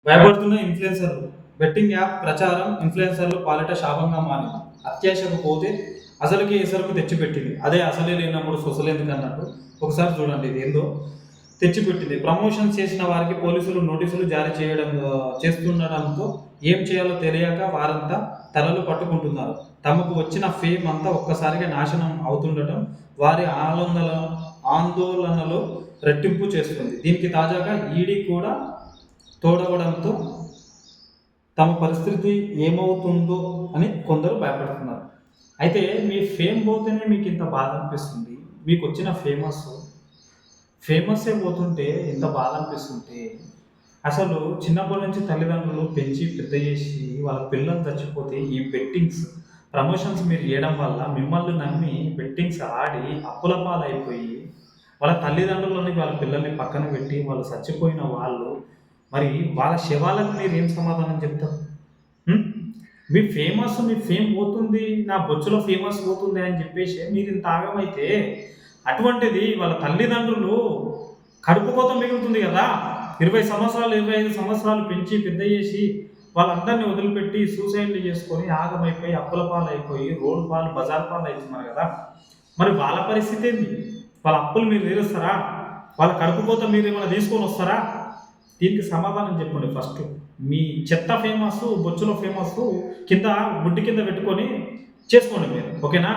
భయపడుతున్న ఇన్ఫ్లుయెన్సర్లు. Betting app ప్రచారం ఇన్ఫ్లుయెన్సర్లు పాలిట శాపంగా మారింది. అత్యాశకు పోతే అసలుకి ఎసరుకు తెచ్చిపెట్టింది. అదే అసలే లేనప్పుడు సొసలేందుకన్నట్టు. ఒకసారి చూడండి ఇది ఏందో తెచ్చిపెట్టింది. ప్రమోషన్స్ చేసిన వారికి పోలీసులు నోటీసులు జారీ చేస్తుండడంతో ఏం చేయాలో తెలియక వారంతా తలలు పట్టుకుంటున్నారు. తమకు వచ్చిన ఫేమ్ అంతా ఒక్కసారిగా నాశనం అవుతుండటం వారి ఆందోళనలో రెట్టింపు చేస్తుంది. దీనికి తాజాగా ఈడీ కూడా తోడవడంతో తమ పరిస్థితి ఏమవుతుందో అని కొందరు భయపడుతున్నారు. అయితే మీ ఫేమ్ పోతేనే మీకు ఇంత బాధ అనిపిస్తుంది. మీకు వచ్చిన ఫేమస్సే పోతుంటే ఇంత బాధ అనిపిస్తుంటే అసలు చిన్నప్పటి నుంచి తల్లిదండ్రులు పెంచి పెద్ద చేసి వాళ్ళ పిల్లలు చచ్చిపోతే ఈ బెట్టింగ్స్ ప్రమోషన్స్ మీరు చేయడం వల్ల మిమ్మల్ని నమ్మి బెట్టింగ్స్ ఆడి అప్పుల పాలైపోయి వాళ్ళ తల్లిదండ్రులని వాళ్ళ పిల్లల్ని పక్కన పెట్టి వాళ్ళు చచ్చిపోయిన వాళ్ళు మరి వాళ్ళ శవాలకు మీరు ఏం సమాధానం చెప్తారు? హ్మ్? మీ ఫేమ్ పోతుంది, నా బొచ్చులో ఫేమస్ పోతుంది అని చెప్పేసి మీరు ఇంత ఆగమైతే అటువంటిది వాళ్ళ తల్లిదండ్రులు కడుపు కోత మిగులుతుంది కదా. 20 సంవత్సరాలు 25 సంవత్సరాలు పెంచి పెద్ద చేసి వాళ్ళందరినీ వదిలిపెట్టి సూసైడ్లు చేసుకొని ఆగమైపోయి అప్పుల పాలైపోయి రోడ్డు పాలు బజార్ పాలు అవుతున్నారు కదా. మరి వాళ్ళ పరిస్థితి ఏంటి? వాళ్ళ అప్పులు మీరు తీరుస్తారా? వాళ్ళ కడుపు కోత మీరు ఏమైనా తీసుకొని వస్తారా? దీనికి సమాధానం చెప్పండి. ఫస్ట్ మీ చెత్త ఫేమస్ బొచ్చులో ఫేమస్ కింద బుడ్డి కింద పెట్టుకొని చేసుకోండి మీరు, ఓకేనా?